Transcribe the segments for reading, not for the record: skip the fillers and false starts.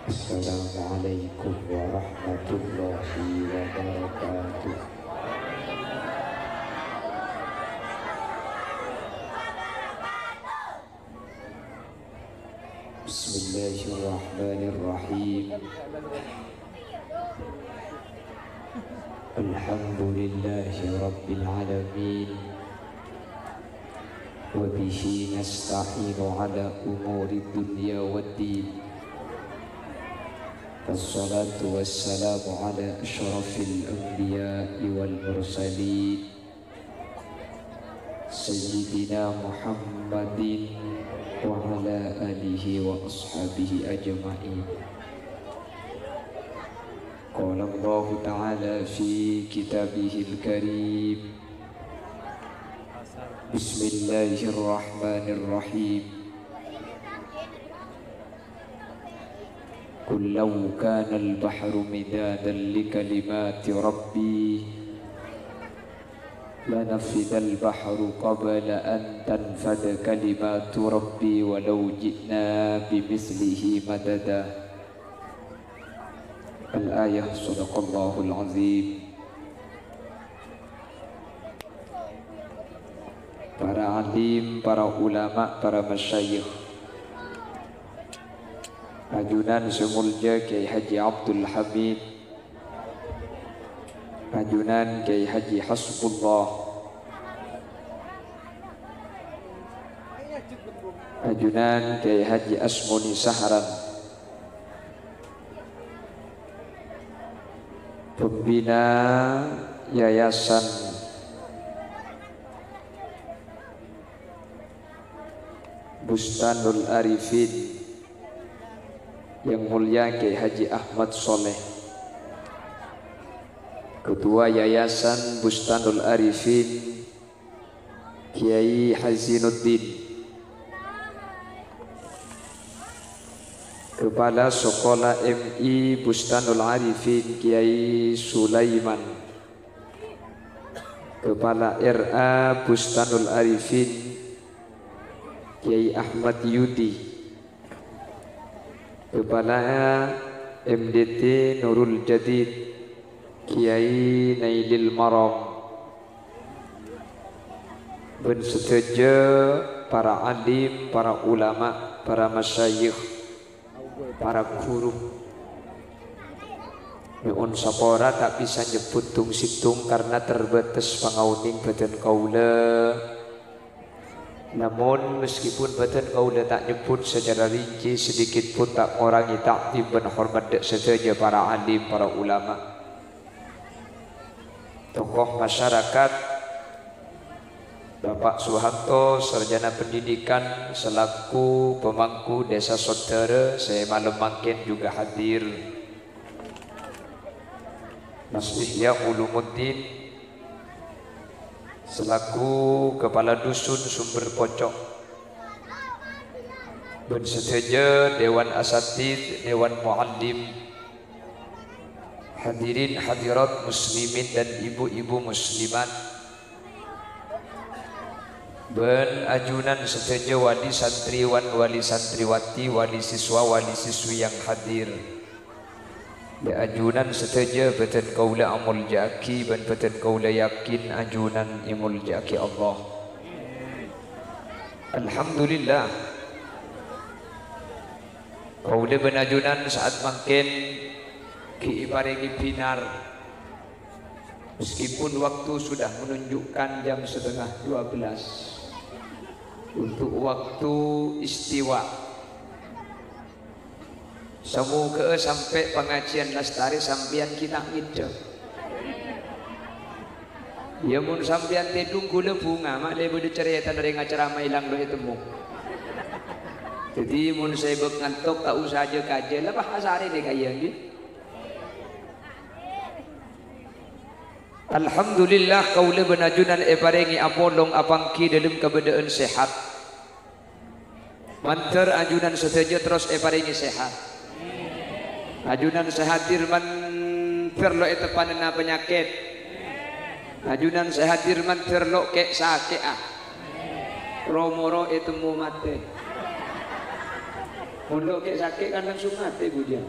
Assalamualaikum warahmatullahi wabarakatuh. Bismillahirrahmanirrahim. Alhamdulillahi rabbil alamin. Wa bihi nasta'inu ala umuri dunya waddin. Wassalatu wassalamu ala asyrafil anbiya'i wal mursalin Sayyidina Muhammadin wa ala alihi wa ashabihi ajma'in. Qala Allah ta'ala fi kitabihil karim. Bismillahirrahmanirrahim. قل لو كان البحر مدادا لكلمات ربي لنفد البحر قبل أن تنفد كلمات ربي ولو جئنا بمثله مددا. الآية. صدق الله العظيم. Para alim, para ulama, para masyayikh, Ajunan Semulja Kiai Haji Abdul Hamid, Ajunan Kiai Haji Hasbullah, Ajunan Kiai Haji Asmuni Saharan, Pembina Yayasan Bustanul Arifin, Yang Mulia Kiai Haji Ahmad Soleh, Ketua Yayasan Bustanul Arifin Kiai Hazinuddin, Kepala Sekolah MI Bustanul Arifin Kiai Sulaiman, Kepala RA Bustanul Arifin Kiai Ahmad Yudi, Kepala MDT Nurul Jadid Kiai Nailil Maram, dan setuju para alim, para ulama, para masyayikh, para guru. Nyuwun sapora tak bisa nyebut tung situng karena terbatas pangauning badan kaula. Namun meskipun badan kaula tak nyebut secara rinci, sedikit pun tak mengurangi takdim dan hormat dek saja para alim, para ulama, tokoh masyarakat. Bapak Suharto, sarjana pendidikan selaku pemangku desa saudara, saya malam makin juga hadir. Mas Ihya Ulumuddin selaku kepala dusun Sumber Pocok, dan setuju Dewan Asatid, Dewan Muallim, hadirin hadirat muslimin dan ibu-ibu muslimat, ben ajunan setuju wali santriwan, wali santriwati, wali siswa, wali siswi yang hadir. Ya ajunan setuju beten kaula amul jaki, dan beten kaula yakin ajunan imul jaki Allah. Alhamdulillah, kaula benajunan saat makin kiibarengi binar, meskipun waktu sudah menunjukkan jam 11:30 untuk waktu istiwa. Semoga sampai pengajian lestari sampian kita ngidam. Ya mun sampian tedung gula bunga mak le bode cerita dari acara mailang lo temu. Jadi mun saya bek ngantuk tak usah aja kaje lah bahasare de kaya nggih. Alhamdulillah kaula benajunan parengi apolong apangki dalam keadaan sehat. Manter ajunan setuju terus parengi sehat. Ajunan sehadir manter lo tepanana penyakit. Ajunan sehadir manter lo kek sakit romoro itu mu mate. Pondok ke sakit kan langsung mati dia.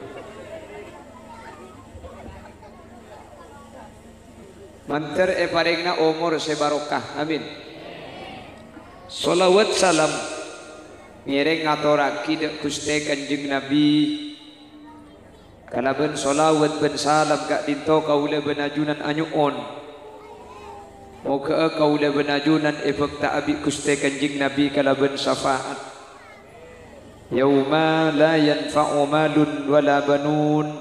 Manter paringna umur sebarokah. Amin. Sholawat salam ngiring ngaturaki dek Gusti Kanjeng Nabi. Kalaban sholawat ben salam gak dinto kaula benajunan anyuon. Moga kaula benajunan efekta abi Gusti Kanjeng Nabi kalaban syafaat. Yauma la yanfa'u malun wala banun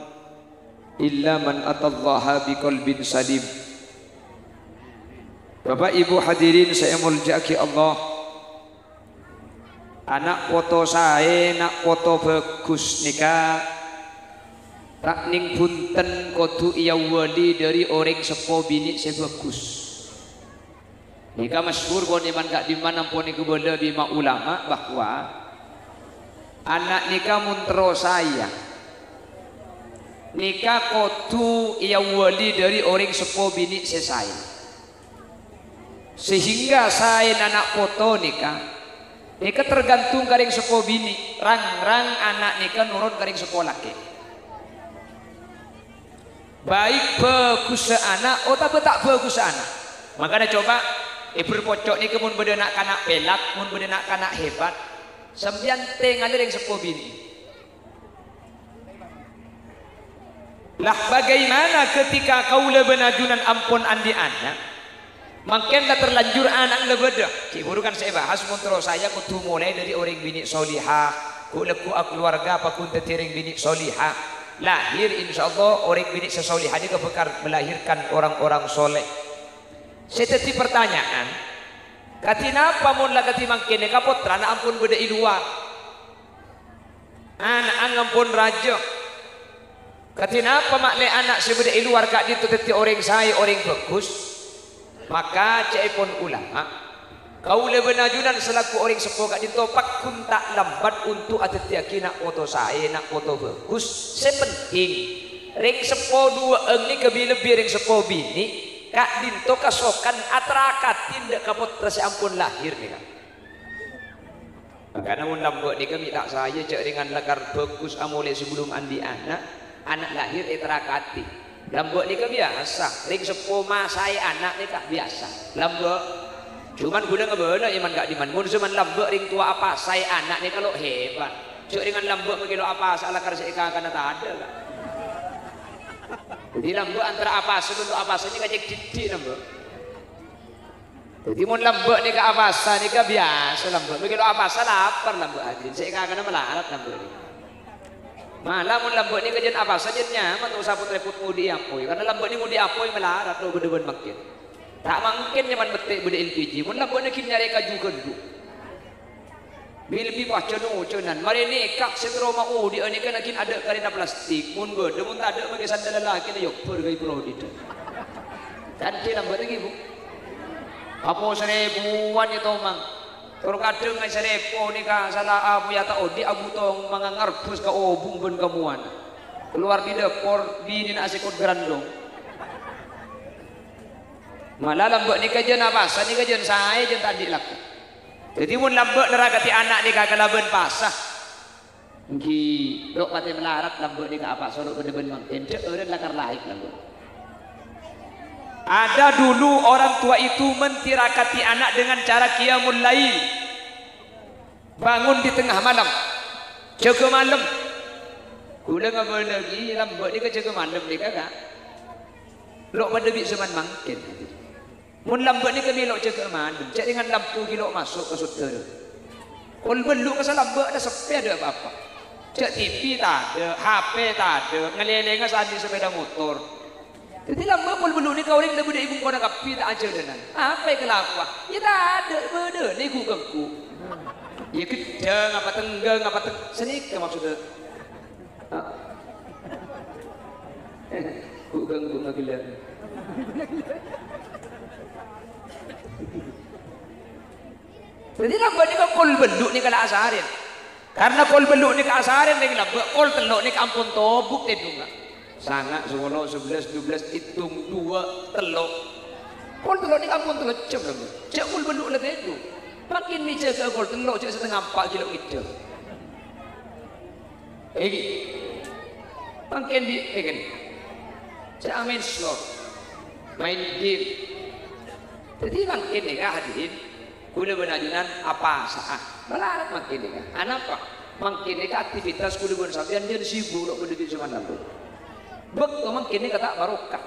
illa man atallaha biqalbin salim. Bapak Ibu hadirin saya muljaki Allah. Anak foto saya nak foto bagus nikah. Tak ning punten kudu iya wali dari orang sepo bini saya bagus. Nikah masyhur kon iman gak di mana pun iku bela bima ulama bahwa anak nikah muntro saya. Nikah kudu iya wali dari orang sepo bini saya. Sehingga saya anak foto nikah tergantung karing sepo bini rang anak nikah nurut karing sepo laki baik bagus anak tapi tak bagus anak. Makanya coba berpocok nih kemun bedenak kanak pelak mun bedenak kanak hebat sembian tengalir yang sepo bini lah. Bagaimana ketika kaula benajunan ampun andi anak makin dah terlanjur anak lebedah. Kiburu kan saya bahas kontrol saya kudu mulai dari orang bini solihah, kuleku keluarga apa kun tetiring bini solihah. Lahir insyaallah orang bini sesolihah ini kebekar melahirkan orang-orang soleh. Seteti pertanyaan, katina apa mun lagati makin kapotra na ampun beda luar. Anak ampun raja. Katina apa makle anak sebeda luar kak ditu teti orang saya orang bagus. Maka cepon ulama kaula benajunan selaku orang sepo gak ditopak kun tak lambat untuk atet yakina foto saya nak foto bagus sepenting ring sepo dua ni lebih ring sepo bini kak dinto kasokan atrakat tindak kapot terus ampun lahir nih kan. Karena undang buat ni kami tak saya cek dengan lakar bagus amole sebelum andi anak lahir etrakati. Lambok ni kan biasa, ring sepoma saya anak ni kan biasa. Lambok, cuman guna ngebela iman gak diman. Mun cuman lambok ring tua apa saya anak ni kalau hebat. Cuk dengan lambok mengilo apa salah karena saya karena tak ada lah. Jadi lambok antara apa sebelum apa ini kajek didik lambok. Jadi mun lambok ni kan apa ni kan biasa lambok. Mengilo apa lapar lambok hadirin. Saya karena melarat lambok ni. Malah mun lambok ni kajian apa saja nyaman tak usah repot mudi apoi karena lambok ni mudi apoi melarat lo bedeban makin tak mungkin nyaman betik bede LPG mun lambok ni kin nyari kaju kendu bil baca no cenan mari ni kak setro mau di ani kan ada karena plastik mun bede mun tak ada bagi sandal lelaki ni yok pergi pro itu tadi lambok lagi bu apa seribuan itu mang. Kalau kadang ngai serepo ni ka salah abu ya tak odi abu tong mangangarbus ka obung ben kamuan keluar di dapur bini nak sikut grandong malah lambok ni kajian apa ni kajian saya jen tadi laku jadi mun lambok neragati anak ni ka kalaban pasah ngki dok pati melarat lambok ni ka apa sorok beden mang ente eureun lakar lahik lambok. Ada dulu orang tua itu mentirakati anak dengan cara qiyamul lail. Bangun di tengah malam. Jaga malam. Udah enggak boleh lagi lambok ni ke jaga malam ni kakak. Lok pada bik seman mangkin. Mun lambok ni ke milok jaga malam. Cak dengan lampu kilok masuk ke saudara. Kol beluk ke lambok ada sepi ada apa-apa. Cak TV tak ada, HP tak ada, ngeleleng sandi sepeda motor. Jadi lama pun belum ni kau orang dah budak ibu kau nak kapi tak ajar dengan apa yang kelakuan? Ya tak ada benda ni ku kengku. Ya kedeng apa tenggang apa senik maksudnya. Ku kengku nak gila. Jadi lama ni kau kol beluk ni kalau asarin. Karena kol beluk ni kalau asarin ni lama kol telok ni kampun tobuk tedunga. Sangat 10, 11, 12 hitung 2 telok. Kol telok ni ampun telok cem lama. Cek kol beluk lah tedu. Makin ni cek kol telok cek setengah 4 kilo itu. Egi. Makin di egen. Saya main slot, main game. Jadi makin ni kah hadirin. Kuda benajunan apa saat melarat makin ni kah. Anapa? Makin ni kah aktivitas kuda bersabian dia sibuk nak berdiri zaman lalu. Betul makin ni kata barokah.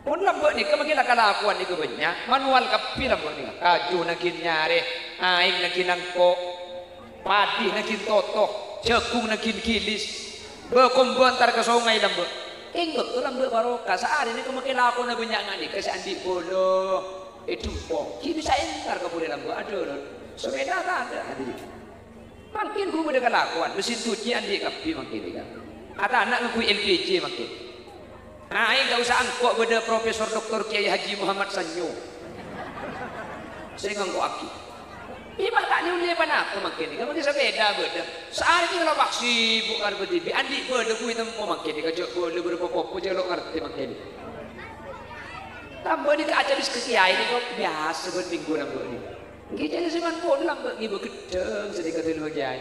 Unlam buat ni kemakin nak kelakuan ni banyak. Manual kapi lah buat ni. Kaju nakin nyare, aing nakin nangko, padi nakin toto, cekung nakin kilis. Berkumpul antar ke sungai lambe. Ingat tu lambe barokah. Saat ini kemakin lakukan na banyak ngani. Kasi andi polo, itu po. Kini saya entar ke boleh lambe. Ada, sepeda tak ada. Makin ku boleh kelakuan. Mesin cuci andi kapi makin ni kan. Ada anak ngakui LPG makin. Nah, ini tak usah angkok beda Profesor Dr. Kiai Haji Muhammad Sanyo. Saya ngangkok aki. Iba tak diulian apa makin ni. Kamu kisah beda beda. Saat ini kalau paksi bukan berdiri. Andi beda kui tempo makin ni. Kajak beda berpopo jangan lo ngerti makin ni. Tambah ni kaca bis ke kiai ni kok biasa berminggu nambah ni. Kita ni seman pun lambat ni berkedeng sedikit dulu kiai.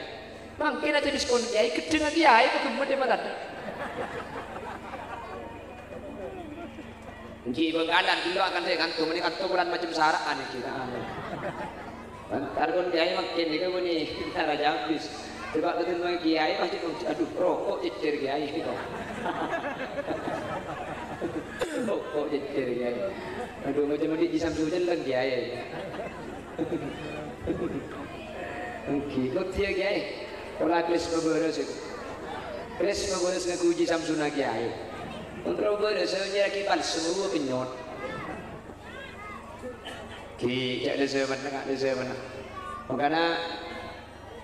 Makin aja bis kon kiai kedeng kiai berkembang dia makan. Ji bengkalan dulu akan saya kantung ini kantung bulan macam saraan ni kita. Bantar kon kiai makin ni kamu ni kita raja habis. Sebab ketemu kiai pasti aduh rokok cecer kiai ni kau. Rokok cecer kiai. Aduh macam ni di Samsu jalan kiai. Okey, kau tiada kiai. Kalau kelas berberes itu. Kelas berberes nak uji Samsu nak kiai. Untuk berberes sebenarnya lagi palsu penyot. Ki tak ada zaman nak ada zaman. Makanya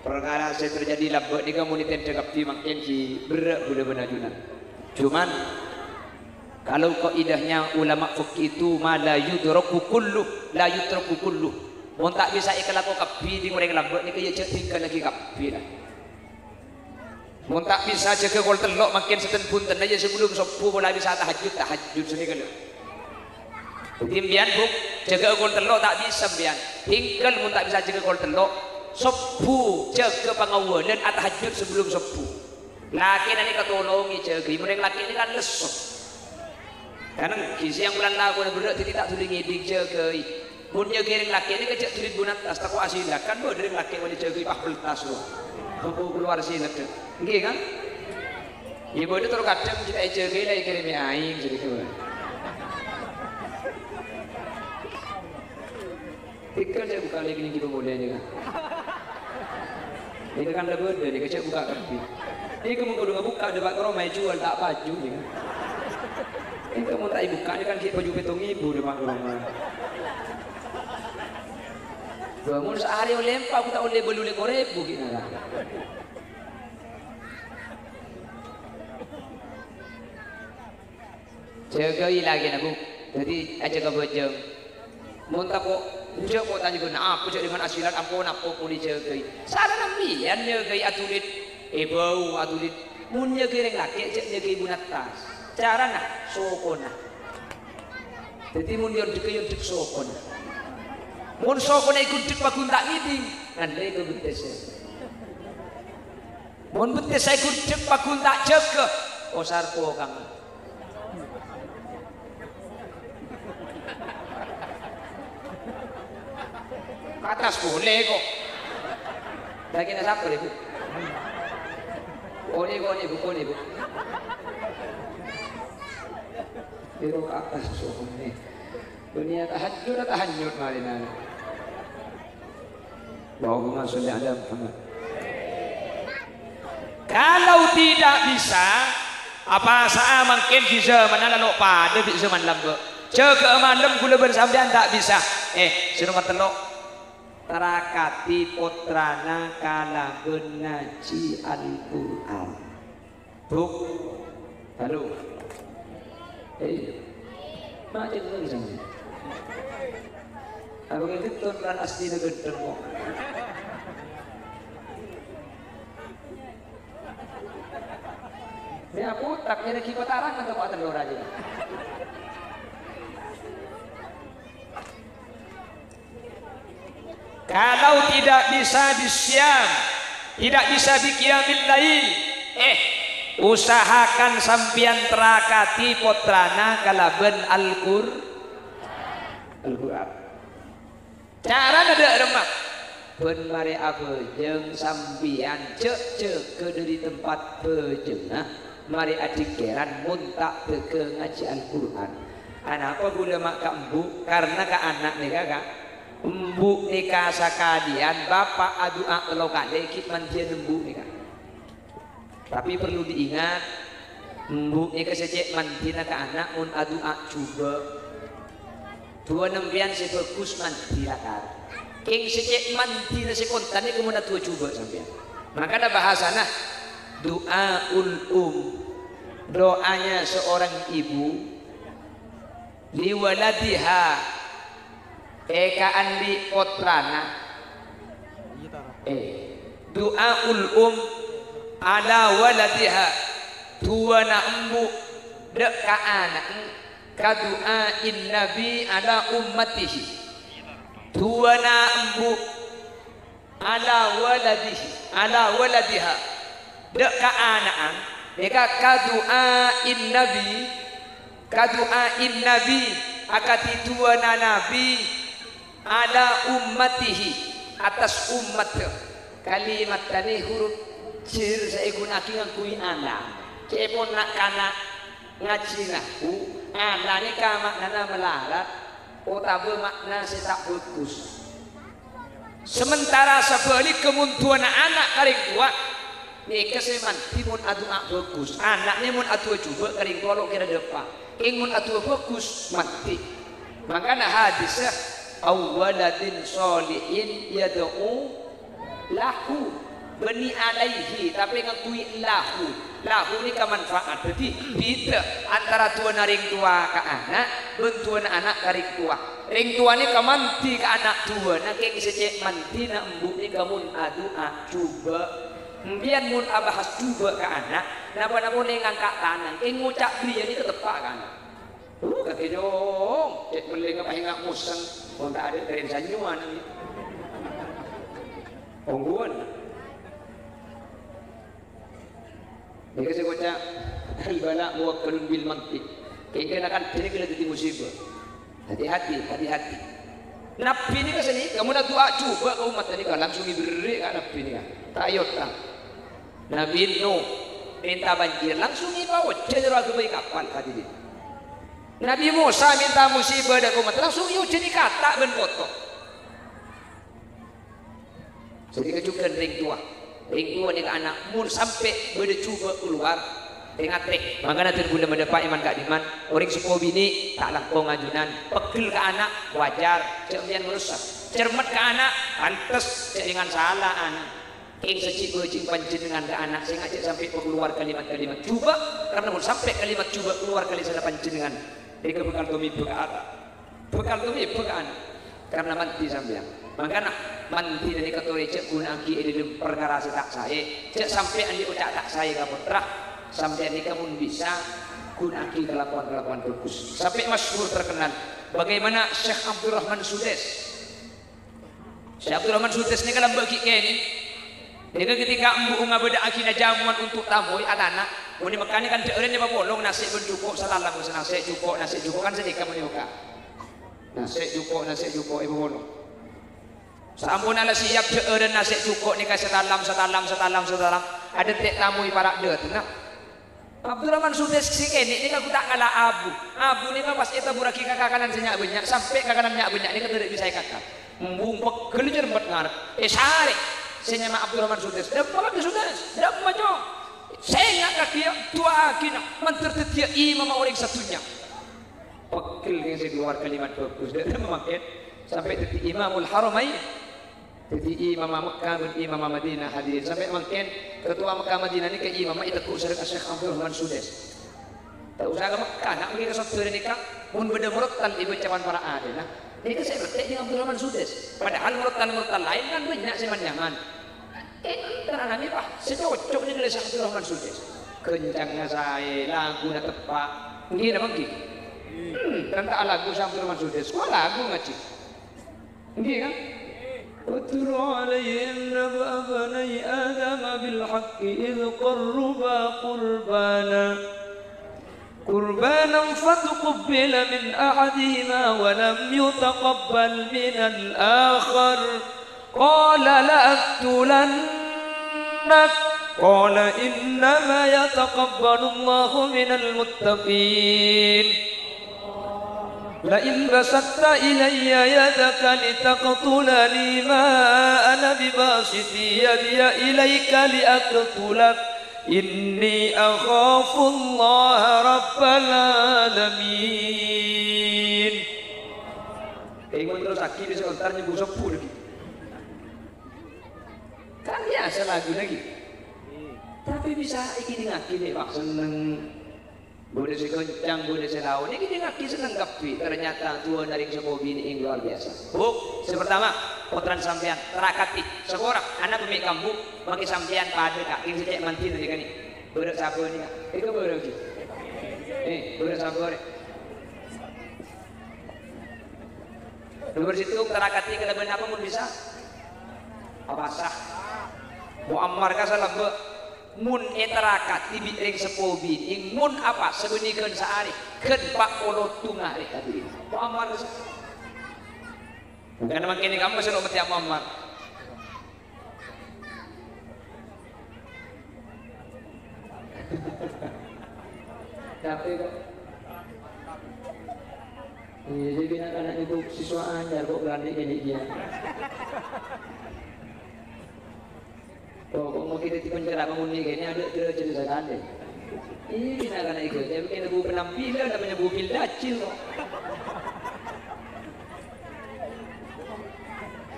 perkara saya terjadi labak di komunitas terkapti makin ki berat boleh benajunan. Cuman kalau kaidahnya ulama fikih itu ma la yudraku kullu la yutraku kullu. Mun tak bisa ikhlas ko kapi di goreng labak ni kaya cek tinggal lagi kapi dah. Mun tak bisa jaga gol telok makin seten punten aja sebelum sepuh bola bisa tahajud sini kalau. Timbian buk jaga gol telok tak bisa bian. Tinggal mun tak bisa jaga gol telok sepuh jaga pangawalan tahajud sebelum sepuh. Laki nanti ketolongi jaga. Mereka laki ini kan lesot. Karena kisi yang bulan lagu nak berat tidak tulis ngidik jaga. Mun jaga yang laki ini kecek tulis bunat tas tak asilah kan bo dari laki mau jaga pahul tas lo. Mampu keluar sini nak. Nggih kan? Ibu itu terus kadang kita jaga lagi kirim aing jadi tu. Tikar saya buka lagi ni kita boleh ni kan. Ini kan dah benda ni kecek buka kapi. Ini kamu kalau buka debat orang mai jual tak baju ni kan. Ini kamu tak buka ni kan baju petong ibu debat orang. Bangun sehari oleh empat aku tak boleh beluleh korebu kita kan. Jagai lagi nak bu. Jadi aja kau bejeng. Muntah kok. Ujak kau tanya guna apa jadi dengan asilan ampun apa pun dijagai. Salah nampian jagai atulit. Bau atulit. Mun jagai orang laki jagai ibu natas. Cara nak sokona. Jadi mun dia dek sokona. Mun sokona ikut dek pakun tak ngiding. Nanti ikut betes. Mun betes saya ikut dek pakun tak jaga. Osar po kang. Atas boleh kok. Lagi nak siapa ni bu? Oh ni bu. Itu ke atas sohong ni. Dunia tahajud malina. Allahumma sholli ala Muhammad. Kalau tidak bisa, apa saa mungkin bisa mana lalu pada bisa zaman lambat. Jaga malam gula bersambian tak bisa. Suruh ngertelok. Terakati putrana kalagun ngaji Al-Quran. Buk. Halo. Macam tu sama. Abang itu tuan asli negeri kok. Ni aku tak kira kipas tarang atau apa telur aja. Kalau tidak bisa di siang, tidak bisa di qiyamil lail, usahakan sampian terakati potrana kalaben Al-Qur'an. Cara ada remak ben mari abejeng sampian cek ke dari tempat bejengah mari adikeran muntak teke ngaji Al-Qur'an. Anak apa guna mak ka embu karena ka anak nih kakak embu nikah sakadian bapak adua kalau kade kit mandian embu nih kak. Tapi perlu diingat embu nikah sejak mandina ka anak mun adua coba dua nembian si bagus mandira kan king sejak mandina si kontan ini kemudian dua coba sampean. Maka ada bahasana doaul doanya seorang ibu liwaladiha ekaan di potrana doaul ala waladiha tuana embu dek ka anak kadu'ain nabi ala ummatihi tuana embu ala waladiha dek ka anak mereka kadu'ain nabi akati tuana nabi ala ummatihi atas umat kalimat tani huruf cir saya gunaki ngakui anak cepon nak kana ngaji naku anak ni ka maknana melarat utabe makna si tak bagus. Sementara sebalik kemuntuan anak karing tua ni keseman timun adu bagus anak ni mun atu coba karing tua lo kira depan ingun atu bagus mati. Makanya hadisnya awwaladin solihin yad'u lahu bani alaihi tapi ngakui lahu ini kemanfaat. Jadi beda antara tua naring tua ke anak bentuan anak karing tua ring tua ni kemanti ke anak tua nak sejak manti nak embu ni kamun adu coba biar mun abahas coba ke anak napa ni ngangkat tangan ngucap dia ni ketepak kan kaki dong cek beli ngapain ngak musang mau tak ada dari sanyuan ni pongguan ini kasi kocak al-bala muwakkalun bil mantiq kaya kan ini kena jadi musibah hati-hati nabi ini kasi ni kamu nak doa coba ke umat ini kan langsung diberi kan nabi ini kan tayot kan Nabi Nuh minta banjir langsung ibawa cenderung kebaik kapal hati dia. Nabi Musa minta musibah dan umat langsung yuk jadi kata ben foto. Jadi kejukan ring tua dengan anak mun sampai berdecuba keluar ingat makanya terguna mendapat iman kak diman orang sepuh bini tak lampau ngajunan pegel ke anak wajar jangan merusak cermat ke anak pantas dengan salah anak ing secik bejing panjenengan ke anak sing ajak sampai keluar kalimat-kalimat coba karena mun sampai kalimat coba keluar kali salah panjenengan dari bekal tumi bekaan karena mati sampean makanya mandi dari ketori cek gunaki ini perkara tak saya cek sampai andi ucap tak saya kaputra sampai andi kamu bisa gunaki kelakuan bagus sampai masyhur terkenal bagaimana Syekh Abdurrahman Sudes ini kalau bagi ini jadi ketika embu ngabeda akina jamuan untuk tamu anak muni makani kan deureun di bolong nasi pun cukup salalang nasi cukup kan sedikit muni uka nasi cukup ibu bolong sampun ala siap deureun nasi cukup nikah setalam ada tek tamu ibarat deut nah Abdurrahman Sudes si kene ini aku tak ngalah abu ni pas eta buraki kakakanan senyak banyak sampai kakakanan nyak banyak ni keteureut bisa kakak embung pegel jerembet ngarep sare senyama Abdurrahman Sudes dapat Sudes dapat macam saya nak kaki tua kina mentertetia imam orang satunya pegel yang saya keluar kalimat bagus dan memakai sampai detik Imamul Haramain detik Imam Mekah dan Imam Madinah hadirin sampai makin ketua Mekah Madinah ini ke imam itu usah Syekh Abdurrahman Sudes tak usah ke Mekah nak pergi ke satu nikah mun beda murotan ibu cawan para adena ini kan saya bertek dengan Abdurrahman Sudes padahal murotan lain kan banyak sih nyaman karena ini pak secocok ini dari Syekh Abdurrahman Sudes kencangnya saya lagu na tepak ini namang gini dan tak lagu Syekh Abdurrahman Sudes kok lagu ngaji ini kan واتل عليهم نبأ بني آدم بالحق إذ قربانا فتقبل من أحدهما ولم يتقبل من الآخر قال لأقتلنك قال إنما يتقبل الله من المتقين لئن بسطت إلي يدك لتقتلني ما أنا بباسط يدي إليك لأقتلك إني أخاف الله رب العالمين. Ingat terus akhirnya sebentar nyebut sepuluh lagi. Kan biasa lagu lagi. Tapi bisa iki ngaki nih Pak seneng. Boleh si kencang, boleh si lawan. Ini ngaki seneng kapi. Ternyata Tuhan dari sebuah bini yang luar biasa. Buk, pertama potran sampean terakati seorang anak pemilik kampung maki sampean pada kak yang sejak mantin tadi kan ini berat sabar nih kak itu berat sih berat sabar nomor situ terakati kalau benar apa pun bisa apa sah Muammar kasalam be mun terakati bitring sepobin ing mun apa sebenarnya sehari ken pak polo tungah deh tadi Muammar bukan nama kini kamu selalu mati Muhammad. Tapi kok jadi anak-anak itu siswa ajar kok berani jadi dia. Kok mau kita di penjara mengundi ini ada cerita deh. Ini anak-anak itu, tapi kena bu penampilan namanya bu pildacil kok.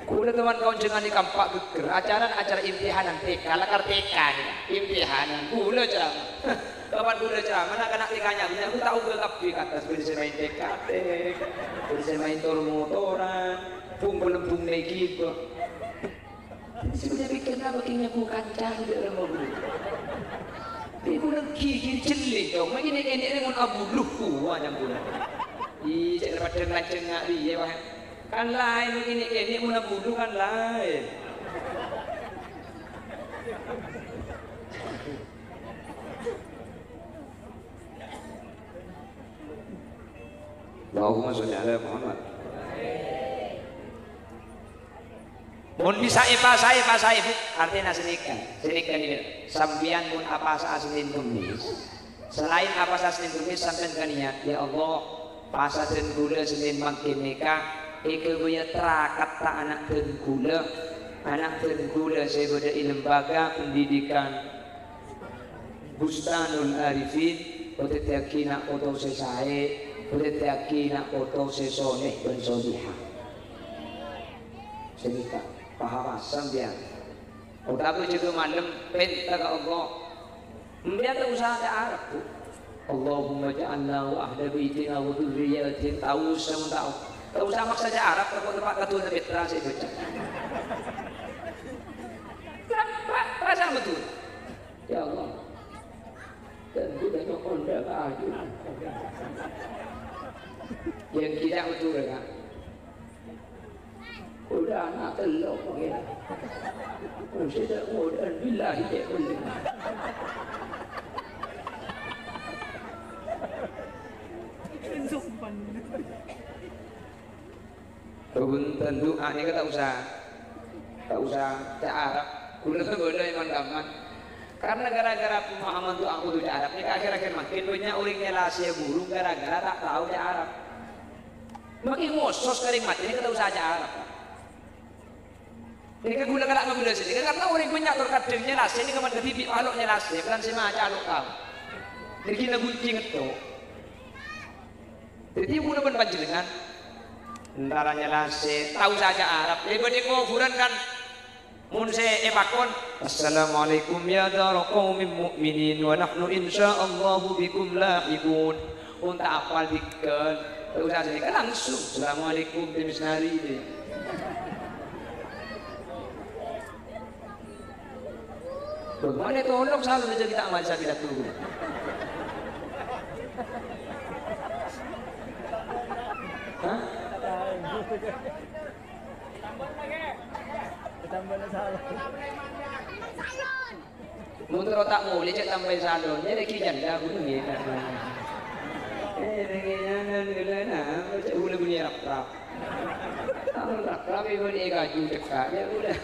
Kuda teman kawan jangan di kampak geger acara imtihanan TK lakar TK nih imtihanan gula ceramah kapan gula ceramah anak-anak TK-nya aku tahu gelap di atas bisa main TK bisa main motoran pung lagi kok sudah bikin apa kayaknya bukan cari dalam mobil ibu lagi celik dong begini dengan abu luhu aja bulan di dapat dengan cengak dia kan lain ini muna budu kan lain. Allahumma sholli ala Muhammad. Mun bisa saya artinya senikan ini sambian mun apa asli tumis selain apa asli tumis sampean kan ya Allah pasa dan gula senin makin nikah ike punya terakat tak anak tenggula saya berada di lembaga pendidikan Bustanul Arifin boleh yakina oto sesae boleh yakina oto sesoneh dan solihah sedikit paham sambian tapi juga malam penta ke Allah dia tak usah ada Arab bu Allahumma ja'alna wa ahla baitina wa dhurriyyatin tahu sama tahu tak usah maksa saja Arab kalau tempat ketua Nabi Terang saya baca perasaan betul ya Allah dan kita nyokon dah aju yang tidak betul kan udah anak telok ya sudah mudah billahi ya Allah Kebuntan doa ini tak usah Arab. Kulo boleh iman gaman. Karena gara-gara pemahaman tuh aku tuh Arab ini akhir-akhir makin banyak orang relasi guru gara-gara tak tahu Arab. Makin ngosos kering mati ini kita usah Arab. Ini kan gula kada ngabula sini karena orang banyak terkadang relasi ini kepada bibi alok relasi kan sema aja alok kau. Jadi kita gunting itu. Jadi guna pun panjenengan Ntaranya lase tahu saja Arab. Daripada kuburan kan mun se epakon. Assalamualaikum ya dar qaumin mu'minin wa nahnu insyaallah bikum lahiqun. Unta apal diken. Tahu saja kan langsung. Assalamualaikum timisnari deh. Bagaimana tolong selalu saja kita amal saya tunggu. Hah? Mun tak mau lecet sampai salon, jadi kijan dah aku ni. Dengan gelana, macam boleh bunyi rap-rap. Rap-rap ibu ni kaju dekat dia udah.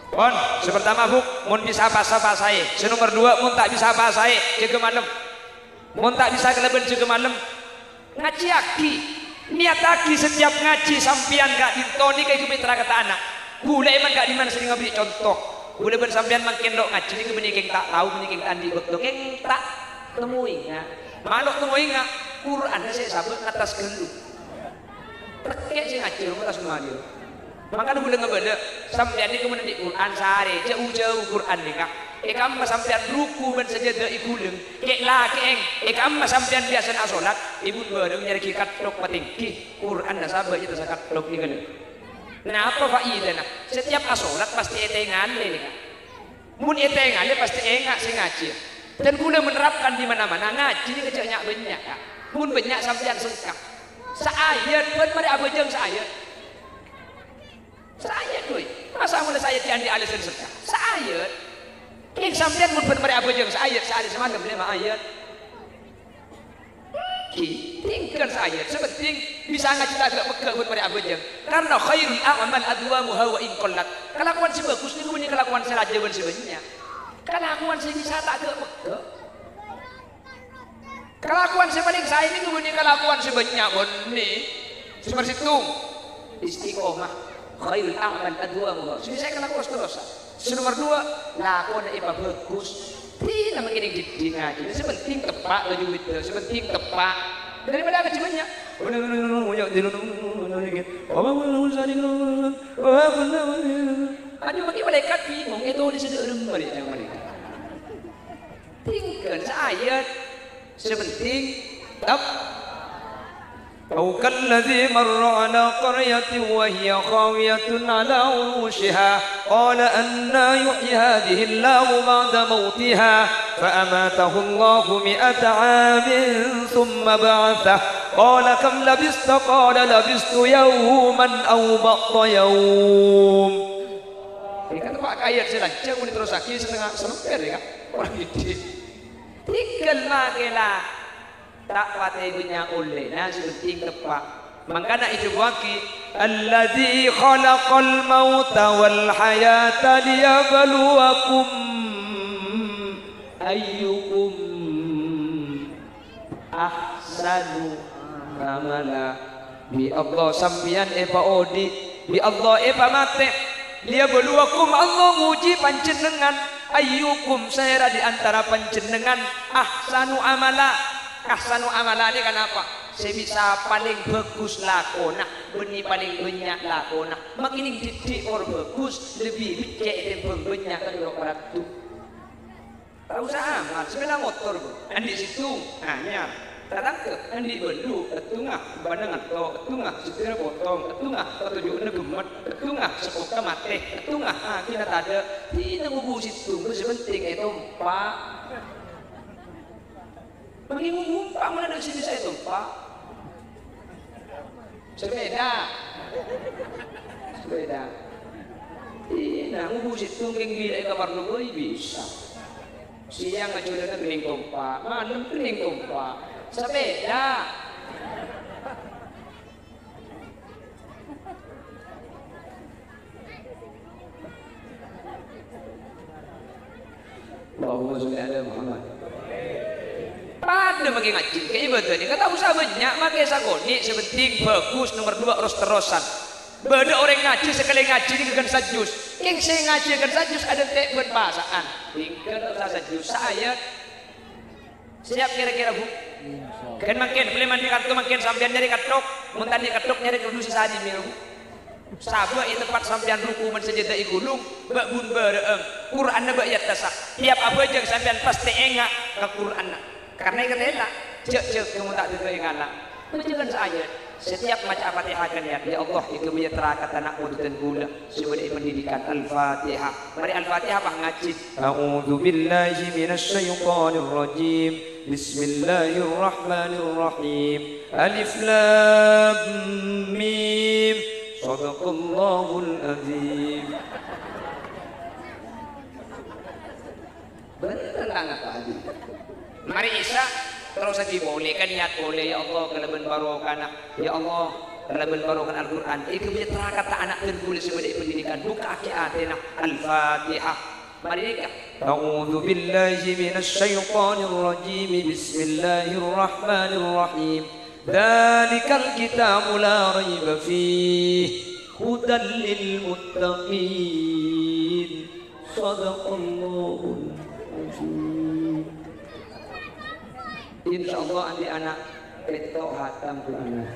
Pon, sepertama buk, mun bisa bahasa saya. Senomor 2, mun tak bisa bahasa saya, jaga malam. Mun tak bisa keleben jaga malam. Ngaji aki, niat aki setiap ngaji sampian gak ditoni kayak mitra kata anak. Gula emang gak dimana sering ngambil contoh. Gula ben sampian makin dok ngaji ni kebenih keng tak tahu, kebenih keng tandi betul, keng tak temui ngak. Malok temui ngak, Quran saya sabut atas gelu. Tekek sih ngaji, rumah tak semua dia. Makanya boleh ngebeda sampean ini kemudian di Quran sehari jauh-jauh Quran ni kak. Ekam sampean ruku ben sajadah ikuleng. Kek lah keng. Ekam sampean biasa nak solat. Ibu bareng nyari katlok patingki. Quran dah sabar itu katlok ni kan. Nah apa faedah nak? Setiap asolat pasti etengan ni kak. Mun etengan pasti engak sing ngaji. Dan guna menerapkan di mana-mana ngaji ni kecaknya banyak kak. Mun banyak sampean sengkap. Seayat pun mari abajeng seayat. Saya tuh, masa mulai saya tiandi alisan serta. Saya, yang sampean mun mari apa jeung saya semalam 5 ayat. Tinggal saya, sepenting bisa ngaji tak peka mun mari apa jeung. Karena khairul a'mal adwamuha wa in qallat. Kelakuan si bagus niku benih kelakuan saja ben sebenarnya. Kelakuan si bisa tak peka. Kelakuan si paling saya niku benih kelakuan sebenarnya benih. Seperti itu istiqomah. Khairul a'mal adwamuha. Sudah saya kena terus. Nomor 2, lakon iba bagus. Tidak mengiring di ngaji. Sepenting tepak baju itu, sepenting tepak. Daripada ngaji banyak. Aduh bagi malaikat bingung itu di sedurung mereka. Tinggal ayat sepenting tep. أو كالذي مر على قرية وهي خاوية على عروشها قال أنى يحيي هذه الله بعد موتها فأماته الله 100 عام ثم بعثه قال كم لبثت قال لبثت يوما أو بعض يوم. Ini kan pak ayat saja pun terus lagi setengah semper ya orang ini. Tinggal makelah. Tak patay punya oleh nah sepenting tepat makanya itu waki alladzi khalaqal mauta wal hayata liyabluwakum ayyukum ahsanu amala bi Allah sampian epa odi bi Allah epa mate liyabluwakum Allah nguji panjenengan ayyukum saya di antara panjenengan ahsanu amala. Ahsanu amalane kenapa? Saya bisa paling bagus lakona, benih paling banyak lakona. Makin didik orang bagus lebih bijak dan banyak kan orang batu. Tak usah amal, sebelah motor bu. Andi situ, hanya datang ke andi bendu, ketungah, pandangan to, ketungah, segera potong, ketungah, ketujuan gemet, ketungah, sepoka mate, ketungah. Kita tak ada, tidak ngubu situ, sepenting itu pak. Bagi ngumpang mana dari sini saya tumpah sepeda tidak ngubu situ kenggi kamar lu bisa siang aja kening tumpah malam kening tumpah sepeda Allahumma sholli ala Muhammad. Pada pakai ngaji, kayak betul ni. Kata usah banyak, pakai sakoni. Sepenting bagus. Nomor 2 terus-terusan. Beda orang ngaji sekali ngaji ni kegan sajus. Yang saya ngaji kegan sajus ada tak buat bahasaan. Tinggal usah sajus. Saya siap kira-kira bu. Kan makin boleh mandi katuk makin sampean nyari katuk, muntan di katuk nyari kerdusi sadi miru. Sabar itu tempat sampean ruku mensejadah igulung, bak bun bereeng. Quran na bayat tasak. Tiap apa aja sampean pasti engak ke Quran. Karena itu enak, cek kamu tak terkait ngalah. Menjelaskan saya, setiap macam Fatihah kan ya Allah itu menyerah kata nak dan gula sebagai pendidikan Al-Fatihah. Mari Al-Fatihah bah ngaji. A'udzu billahi minasy syaithanir rajim. Bismillahirrahmanirrahim. Alif lam mim. Shadaqallahul azim. Betul lah Pak Haji. Mari Isa terus saja boleh kan niat boleh ya Allah kalaban barokah ya Allah kalaban barokah Al-Quran. Iku bisa kata anak terkulis sebagai pendidikan buka akhir Al-Fatihah. Mari nikah. A'udzu billahi minasy syaithanir rajim. Bismillahirrahmanirrahim. Dzalikal kitabu la raiba fihi hudan lil muttaqin. Shadaqallahul azim. InsyaAllah nanti anak ketok hatam tu anak.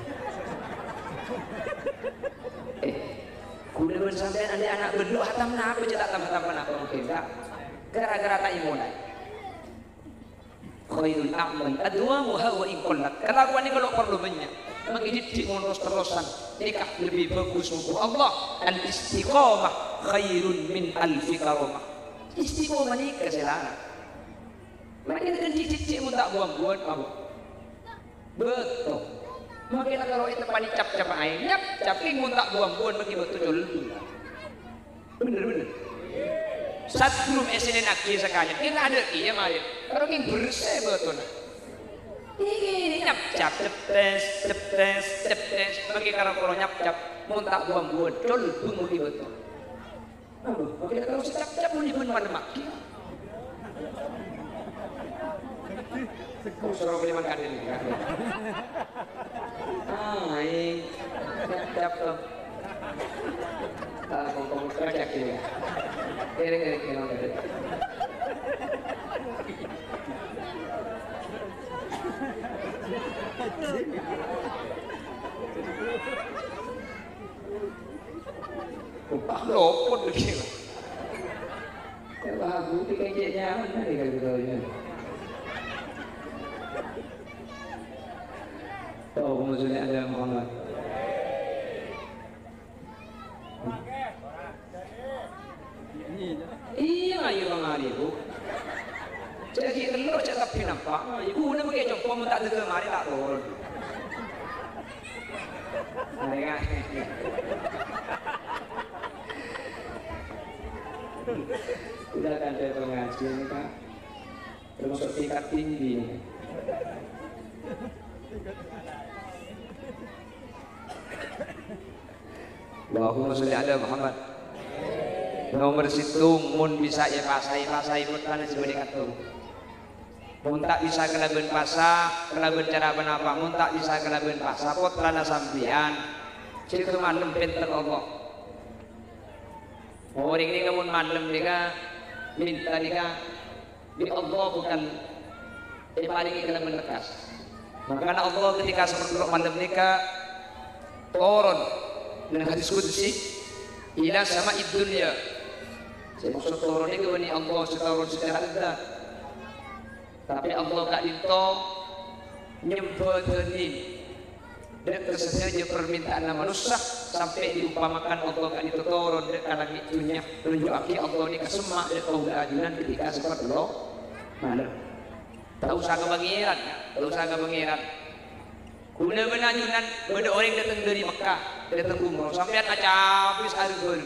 Kuda bersampai nanti anak berdua hatam nak apa cetak hatam kenapa mungkin tak? Gara-gara tak imunai. Khairul a'mal adwamuha wa in qallat. Kelakuan ini kalau perlu banyak. Mendidik terus-terusan nikah lebih bagus untuk Allah. Al-istiqamah khairun min alfi karamah. Istiqamah nikah selana. Makin cicik-cicik pun tak buang-buang apa? Betul. Makin kalau itu pani cap-cap air, cap king pun tak buang-buang bagi betul. Bener-bener. Saat belum SNN akhir sekali, kita ada iya mari. Kalau king bersih betul. Ini nyap-cap, ceptes, bagi kalau nyap-cap, pun tak buang-buang, bung bagi betul. Makin kalau secap-cap pun dibun mana makin. Suruh beli makan ini. Ini siap tuh. Kongkong kerja kiri. Kiri. Upah lopot begitu. Kalau aku dikejeknya mana nih kalau Allahumma sholli ala Muhammad. Iya ayo bang Ali bu. Jadi telur cakap nampak. Ibu nak pakai jompo mun tak ada mari tak turun. Mereka. Sudah kan saya pengajian kak. Termasuk tingkat tinggi. Allahumma sholli ala Muhammad. Nomor situ mun bisa ya pasai pun kana sebenarnya katung. Mun tak bisa kelaben pasa, kelaben cara apa mun tak bisa kelaben pasa pot lana sampian. Ciri kemalem pinter Allah. Orang ini kamu malem dia minta dia di Allah bukan paling kelaben lekas. Maka Allah ketika seperti malam nikah turun dengan hadis qudsi ila sama dunya. Saya maksud turun ini wani Allah seturun secara zat. Tapi Allah gak dinto nyempetenin dan tersedia permintaan manusia sampai diumpamakan Allah gak dinto turun dan lagi dunia menunjukkan Allah ini kesemak dan kemudahan ketika seperti Allah malam. Tak usah kebangiran, Kuna benanyunan benda orang datang dari Mekah, datang umroh. Sampean aja habis hari baru.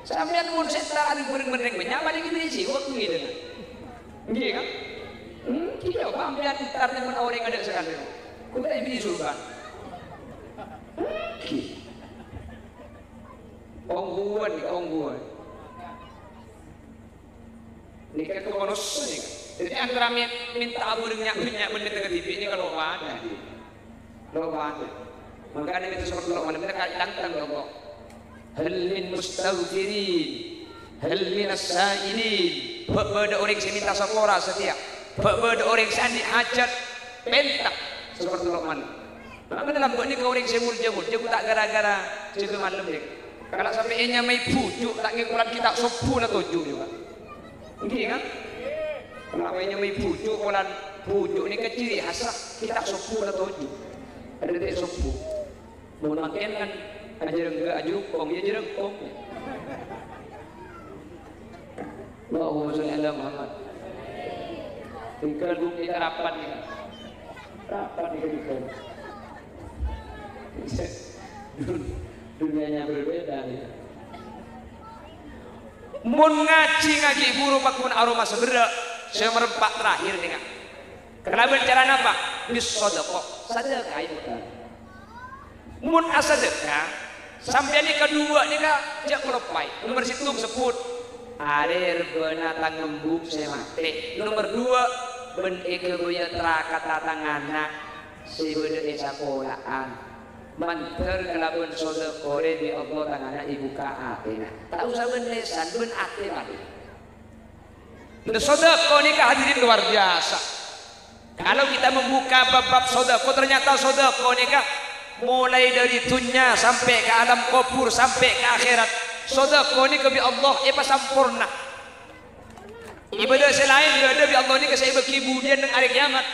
Sampean pun setelah hari baru meneng banyak balik ke Indonesia waktu gitu. Iya kan? Kita sampean entar dengan orang ada sekarang. Kuna ini surga. Ongguan. Nikah ke manusia ni. Jadi antara minta abu dengan minyak benda ke TV ini kalau ada. Makanya kita seperti Allah mereka tantang Allah. Hal min mustaghfirin, hal min as-sa'ilin. Beda orang yang minta sapora setiap. Beda orang yang andi hajat pentak seperti Allah. Maka dalam buat ni kau orang yang murja tak gara-gara juga malam ni. Kalau sampai enya mai pujuk tak ngikulan kita sopu na tujuh juga. Ini kan? Kalau enya mai pujuk kulan pujuk ni kecil hasah kita sopu na tujuh. Ada tidak sopu. Mau makan kan ajrengkong ya jerengkong. Allahumma sholli ala Muhammad. tinggal bukti rapat nih kan. Rapat nih kan. Dunianya berbeda nih. Mun ngaji guru pakun aroma seberak semerempak terakhir nih kan. Kenapa cara apa? Bis sedekah. Sedekah itu kan. Mun asadekah sampai ini kedua nih kan jak melepai. Nomor situ sebut air benatang ngembuk saya mati. Nomor dua ben ekeboya terakata tanganak si beda sekolahan. Manter kelaban sedekah di Allah tanganak ibu kaatina. Tak usah ben lesan ben ate balik. Sedekah ini hadirin luar biasa. Kalau kita membuka bab-bab sedekah ternyata sedekah ini mulai dari dunia sampai ke alam kubur sampai ke akhirat. Sedekah ini kebi Allah sampurna. Ibadah selain ibadah bi Allah ini kesai bagi kemudian dengan hari kiamat.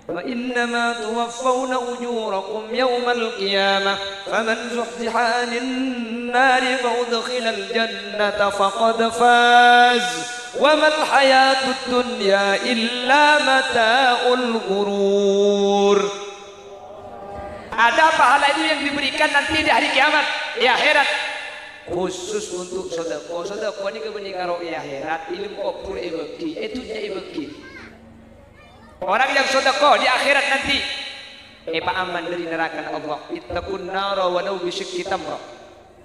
Wa innama tuwaffawna ujurakum yawmal qiyamah faman zuhziha 'anil nari fa udkhilal jannata faqad faz wa mal hayatud dunya illa mata'ul ghurur. Ada pahala itu yang diberikan nanti di hari kiamat di akhirat khusus untuk sedekah. Sedekah ini kebenaran karo di akhirat ilmu kubur ibeki itu jadi ibeki. Orang yang sedekah di akhirat nanti Pak aman dari neraka Allah. Ittaqun nara walau bisyikki tamra.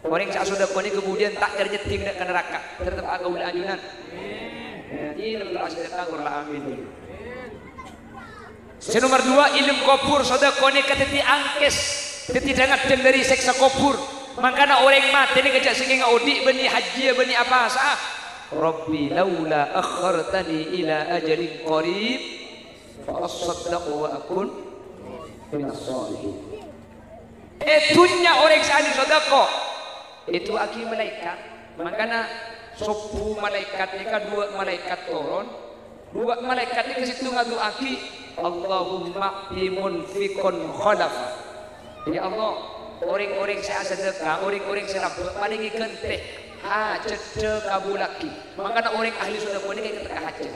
Orang yang sedekah ini kemudian tak terjeting ke neraka tetap agaul ajunan. Ini adalah sedekah qur'an amin. Nomor dua ilmu kubur sedekah ini keteti angkes teti dengat dari seksa kubur. Makanya orang mati ini kejak sing ngaudi beni haji beni apa sah. Rabbi laula akhartani ila ajalin qarib fa asaddaqu wa akun minas sholihin. Itunya orang sahani sedekah itu aki malaikat. Makanya sopu malaikat ini kan dua malaikat turun. Dua malaikat ini ke situ ngadu aki Allahumma bimunfikun khalaf. Ya Allah, orang-orang saya sedekah, orang-orang saya rabbah paling kenteh hajat kabulaki. Makanya orang ahli sedekah ini kayak ketika hajat.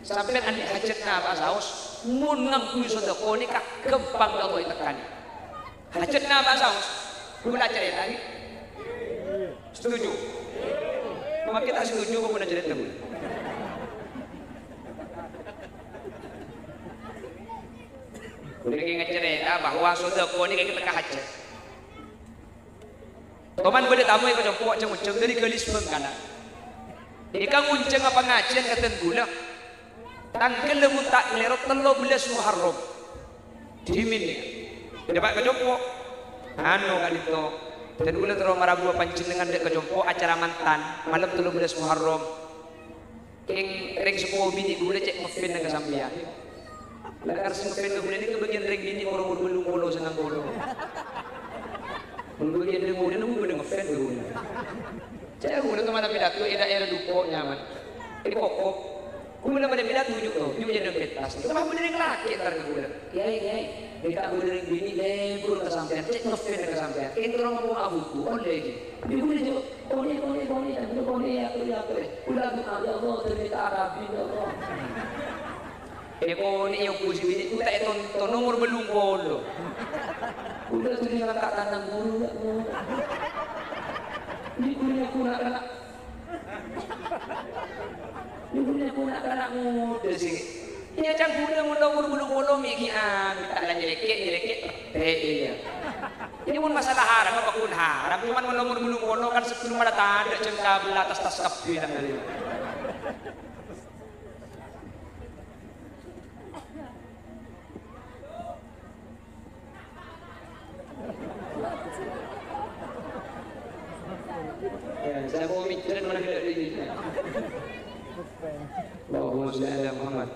Sampai andi hajatna apa saus, mun ngangkui sedekah ini kak kembang Allah itekani. Hajatna apa saus, gula cerita lagi. Setuju? Maka kita setuju kok pun cerita dulu. Udah kayak cerita bahwa sedekah ini kayak ketika hajat. Teman beda tamu yang kejemput ceng-ceng dari gelis pengkana. Ika ngunceng apa ngajian keten gula. Tangkel lemu tak ngelerot 13 Muharram. Dimin ni. Dapat kejemput. Anu kali itu. Dan gula terus marabu panjenengan dek kejemput acara mantan malam 13 Muharram. Ring sepuh bini gula cek ngefin dengan kesampian. Lakar sing ngefin gula ini kebagian ring bini orang belum senang bolo. Bagian dia kemudian nunggu dengan fan dulu. Saya kemudian kemana pidato, era duko nyaman. Ini pokok, kemudian pada pidato juga, juga jadi petas. Kenapa bener yang laki ntar kemudian? Kiai, kita bener yang bini lebur kesampean, cek ngefan kesampean. Kita orang ngomong abu tuh, oleh lagi. Dia kemudian juga, koni ya, udah buka ya Allah, ternyata Arabi ya Allah. Koni yang puji bini, kita itu nomor belum bolo. Udah tuh dia tak tanam guru ini punya kunak-kunak muda sih ini aja guna mulu miki kita akan jelekit iya ini pun masalah haram apa pun haram cuman mulu kan sebelum ada tanda cengkabel atas tas kapi dan kali saya mau mikirin mana tidak di sini. Allahumma sholli ala Muhammad.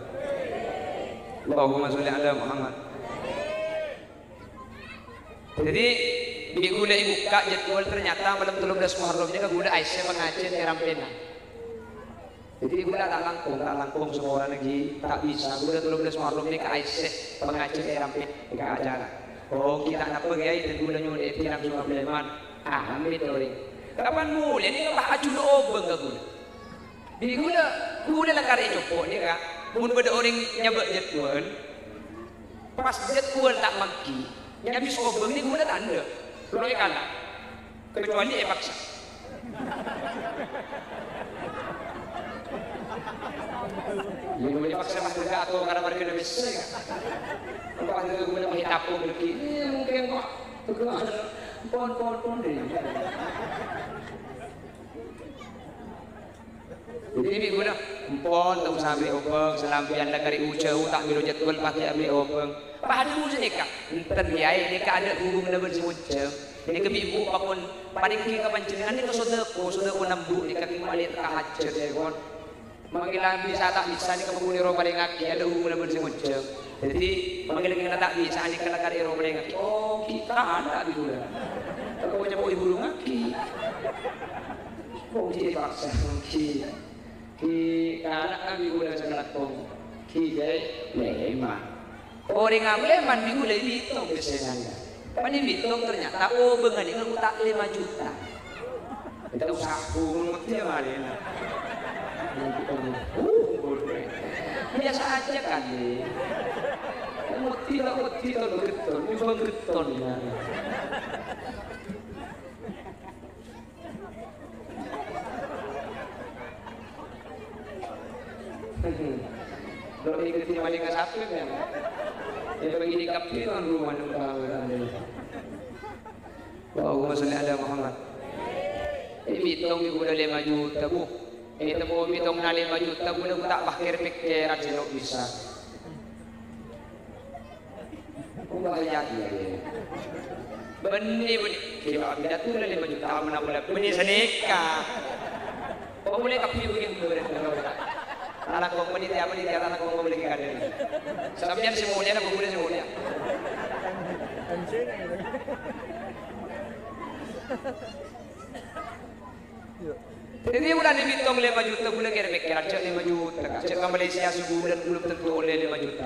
Allahumma sholli ala Muhammad. Jadi di gula ibu kak jadwal ternyata malam 13 Muharram ini gula Aisyah pengajian di Rampena. Jadi gula tak langkung semua orang lagi tak bisa. Gula 13 Muharram ini ke Aisyah pengajian di Rampena ke acara. Oh kita nak pergi aja dan gula nyuruh etiram semua beleman. Ambil orang. Kapan mulai ni apa aju obeng ke gula. Di gula lah kari copok ni kak. mun beda orang nyabak jadwal, pas jadwal tak maki, nyabis obeng ni guna tanda, lo kalah, kecuali paksa. Yang boleh paksa mah juga atau karena mereka dah biasa. Kalau ada guna mah hitapung lagi, mungkin kok tugas pon deh. Jadi ini guna pon tak usah ambil obeng, selampian dah kari ucau tak bilo jadwal pakai ambil obeng. Padu nikah, terbiaya nikah ada hubung dah bersemucam. Ini kami ibu pakon paling kita panjenengan ini saudara nambu nikah kembali terkahajar ya kon. Manggilan bisa tak bisa ni kamu ro paling ngaki ada hubungan bersemucam. Jadi manggilan kita tak bisa ni kena kari ro paling ngaki. Oh kita ada di gula. Kalau macam ibu ngaki. Oh dia paksa ngaki. Ki anak kami gula sangat tong. Ki gay leman. Orang ngableman di gula itu biasanya. Pani bitong ternyata oh bengan ini aku tak 5 juta. Kita usah mutnya malin. Biasa aja kan ni. Muti tak betul, ni bang betul ni. Kalau ikut di balik kasap kan. Dia bagi di kapi kan rumah nunggu Allahumma salli ala Muhammad. Bitong ibu dah 5 juta bu. Itu mau bitong na 5 juta bu dah tak pikir-pikiran sih lo bisa. Bahaya dia. Benih. Kira bidat tu dah 5 juta mana boleh. Benih seneka. Oh boleh kapi begitu berarti. Anak kau meniti anak kau boleh kade. Sampai semuanya nak boleh semuanya. Jadi bulan ini bitong 5 juta bulan kira-kira cek 5 juta. Cek ke Malaysia sebulan belum tentu oleh 5 juta.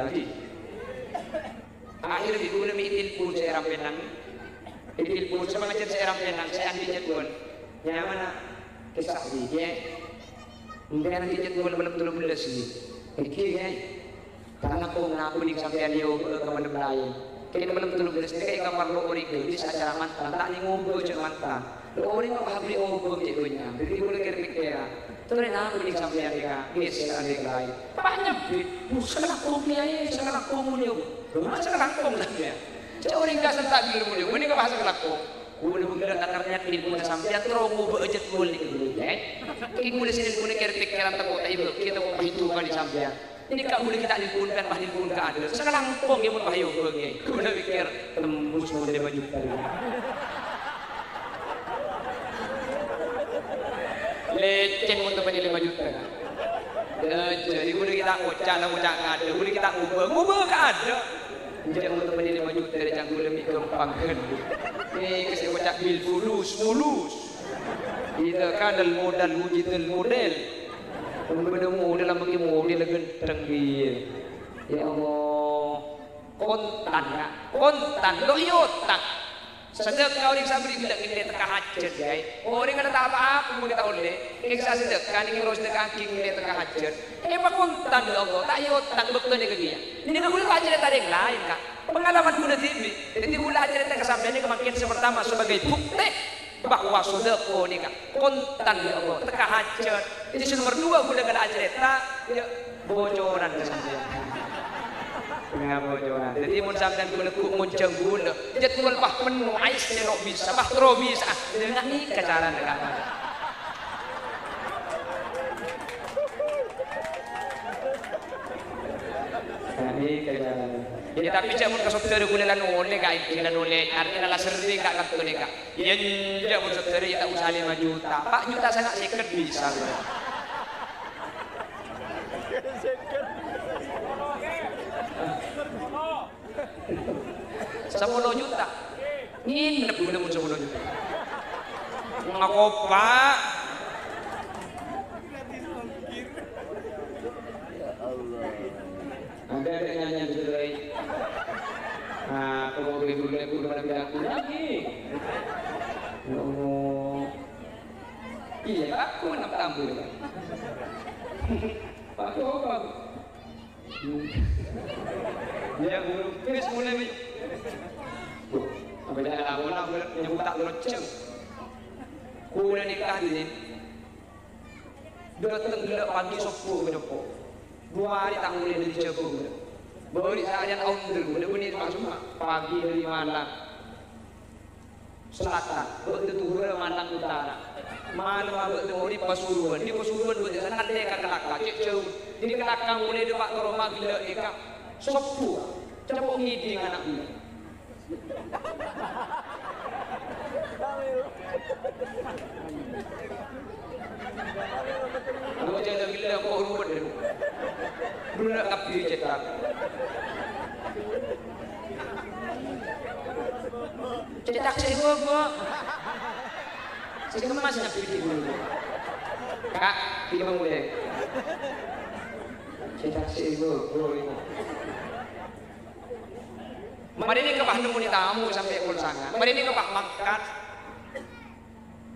Akhir di bulan mitil pun saya rampenang. Mitil pun sama macam saya rampenang. Saya ambil pun. Yang mana kisah dia. Mungkin nanti jadwal belum belas ni. Kira karena kau ngaku ni sampai dia ke mana lain. Kira belum belas ni kayak kamar lo orang itu di acara mantan. Tak ni ngobrol je mantan. Lo orang apa habis ngobrol je punya. Jadi boleh kira-kira. Tuh ni nak ni sampai dia geser adik lain. Banyak bukan aku punya ye, sekarang aku punya. Macam aku punya. Cakap orang kasar tak bilu punya. Ini kau bahasa aku. Guna bukan akarnya kini punya sampai terongu berat boleh gitu ya. Kini mulai sini punya kira-kira tak kota ibu kita mau hitungan di sampai. Ini tak boleh kita dipunkan bahin pun ke ada. Sekarang pun dia pun bahayu pergi. Guna pikir tembus mau 5 juta. Lecen untuk beli 5 juta. Jadi guna kita ngocak ada. Guna kita ngubah ke ada. Jadi untuk beli 5 juta dari jangan lebih gampang kan. Ini kasi kocak bil mulus. Kita kan modal ujian model. Benda model lama ke model genteng dia. Ya Allah. Kontan lo yotak. Sedekah orang sambil bilang ini teka hajat guys. Orang ada tak apa-apa mau kita oleh. Kita sedekah ni kalau sedekah ini teka hajat. Pak kontan ya Allah. Tak yotak betul ni ke dia. Ini kan boleh ajar dari yang lain kak. Pengalaman guna TV. Jadi boleh ajar dari kesampaian ini kemakin pertama sebagai bukti bahwa sedekah ni kak kontan ya Allah. Teka hajat. Ini nomor 2 boleh kena ajar tak bocoran kesampaian. Bocoran. Jadi mun sampean guna ku muncang guna. Jadwal bah penuh ais selok bisa bah tro bisa. Dengan ni cara dekat. Ini kejalan. Jadi tapi cak mun kasopter guna lan oleh ka ikilan oleh artinya la sering kak kartu ni kak. Yen jak mun sopter ya tak usah 5 juta. 4 juta sangat seket bisa. 10 juta. Nginep guna mun 10 juta. Ngaku pak. Ada nyanyi cerai. Kalau beli dulu aku udah ada aku lagi. Oh. Iya aku nak tampil. Pak apa? Dia guru kes mulai ni. Apa dah lama nak nyebut tak loceng. Kula nikah ni. Datang gelap pagi sopo ke depo. 2 hari tak boleh dari Jepun. Beri seharian onder, boleh bunyi semua pagi dari malam. Selatan, betul Malang Utara. Malam betul di Pasuruan, betul sana ada kelakar, cek jauh. Di kelakar mulai depak teroma gila eka. Sopo, capok ngiding anak ini. Kalau jangan gila kau rumput dulu. Dulu nak kapi cetak. Cetak saya gua. Saya kemas nak pilih dulu. Kak, pilih bang boleh. Cetak saya gua ini. Mari ni kepah nemu ni tamu sampai pul sangat. Mari ni kepah makan.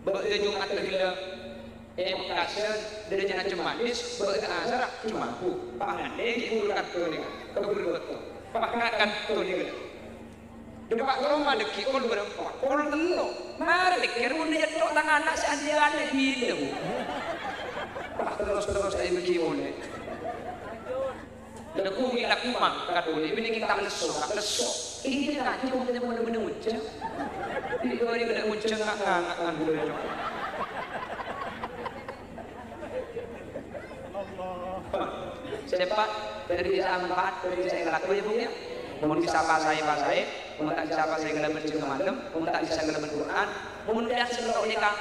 Betul Jumat tergila. Kasar dari jalan cemanis berasar cuma ku pangan deh diulurkan tu ni keburu betul pakai tu ni dia pak rumah deki kon berempat kon telo mari dikir mun dia tok tangan anak seandiane hidup terus saya bagi boleh dan aku ngira aku makan boleh ini kita leso ini nak cuma kita benar-benar muncul ini orang kena muncul ngak dulu Cepat dari bisa manfaat dari bisa ngelakuin ya punya. Mau bisa pasai, mau tak bisa pasai dalam berjumpa malam, mau tak bisa dalam Quran, mau tidak seluruh nikah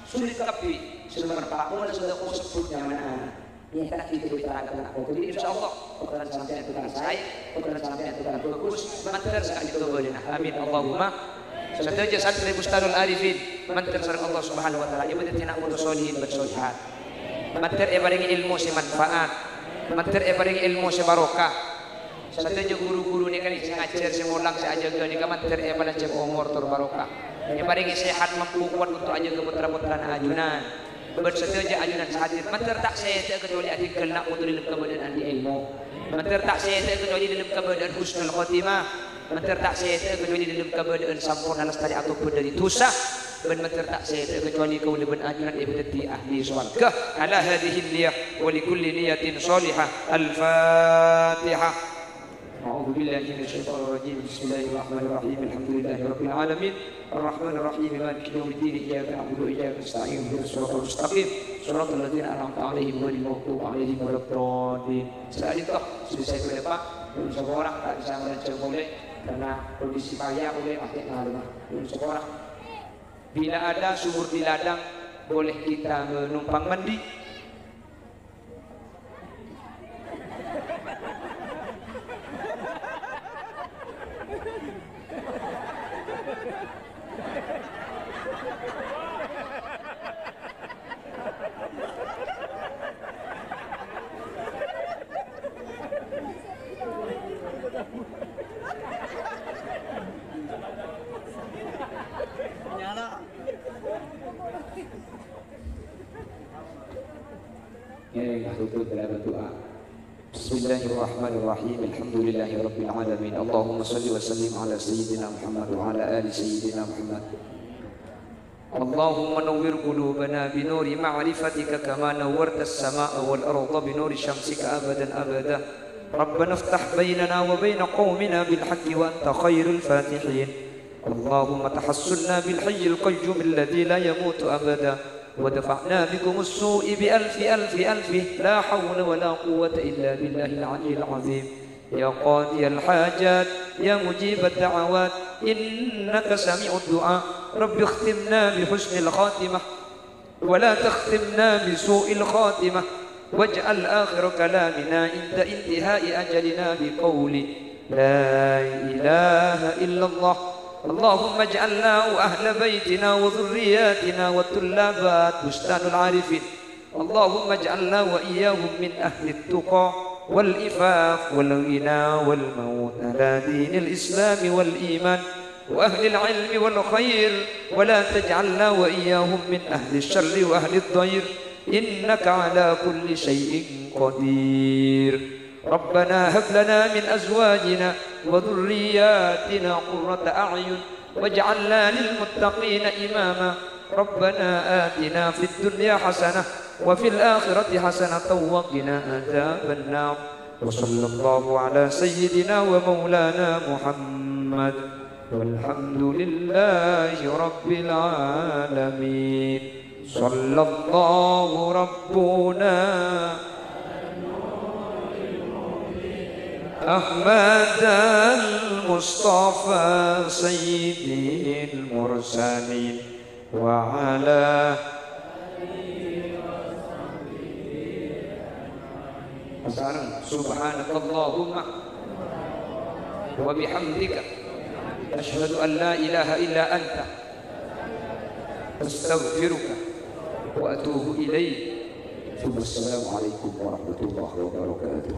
sulit tapi seluruh pak, mau sudah kau sebut mana. Ini kita kita akan aku. Jadi insya Allah kita sampai itu kan saya, kita sampai itu kan bagus. Mantar sekali itu boleh. Amin Allahumma. Setelah santri Bustarul Arifin, mantar sareng Allah Subhanahu Wa Taala. Ibu tina urus solihin bersolihat. Mantar paling ilmu si manfaat. Mantar paling ilmu si barokah. Setelah guru-guru ni kan si ngajar si mulang si ajaga ni kan mantar paling cek umur tur barokah. Yang paling sehat mampu kuat untuk ajaga putra-putra ajunan. Bersetuju ajunan sahadir. Mantar tak saya kecuali adik kelak untuk dalam keberadaan di ilmu. Mantar tak saya kecuali dalam keberadaan husnul khotimah. Mantar tak saya kecuali dalam keberadaan sempurna lestari ataupun dari dosa. Dan mantar tak saya kecuali kau lebih ajunan ibadati ahli surga. Ala hadhihi niyah wa likulli niyatin salihah. Al-Fatihah. أعوذ بالله من الشيطان الرجيم بسم الله الرحمن الرحيم الحمد لله رب العالمين الرحمن الرحيم مالك يوم الدين إياك نعبد وإياك نستعين اهدنا الصراط المستقيم صراط الذين أنعمت عليهم غير المغضوب عليهم ولا الضالين. Setelah itu sudah saya boleh Pak, belum seorang tak bisa merancang boleh karena kondisi payah boleh pakai rumah belum seorang. Bila ada sumur di ladang boleh kita menumpang mandi. Bismillahirrahmanirrahim. Alhamdulillahi rabbil alamin. Allahumma salli wa sallim ala sayyidina Muhammad wa ala ali sayyidina Muhammad. Allahumma nawwir qulubana bi nuri ma'rifatika kama nawwarta as-samaa'a wal arda bi nuri syamsika abadan abada. Rabbana iftah bainana wa bain qaumina bil haqqi wa anta khairul fatihin. Allahumma tahassulna bil hayyil qayyum alladhi la yamutu abada. ودفعنا بكم السوء بألف ألف ألف لا حول ولا قوة إلا بالله العلي العظيم. يا قاضي الحاجات يا مجيب الدعوات إنك سميع الدعاء. رب اختمنا بحسن الخاتمة ولا تختمنا بسوء الخاتمة واجعل آخر كلامنا عند انتهاء أجلنا بقول لا إله إلا الله. اللهم اجعلنا وأهل بيتنا وذرياتنا والطلابات بستان العارفين. اللهم اجعلنا وإياهم من أهل التقى والإفاف والغنى والموت على دين الإسلام والإيمان وأهل العلم والخير ولا تجعلنا وإياهم من أهل الشر وأهل الضير إنك على كل شيء قدير. ربنا هب لنا من أزواجنا وذرياتنا قرة أعين واجعلنا للمتقين إماما ربنا آتنا في الدنيا حسنة وفي الآخرة حسنة وقنا عذاب النار وصلى الله على سيدنا ومولانا محمد والحمد لله رب العالمين صلى الله ربنا أحمد المصطفى سيد المرسلين وعلى سبحانك اللهم وبحمدك أشهد أن لا إله إلا أنت أستغفرك وأتوب إليك ثم السلام عليكم ورحمة الله وبركاته.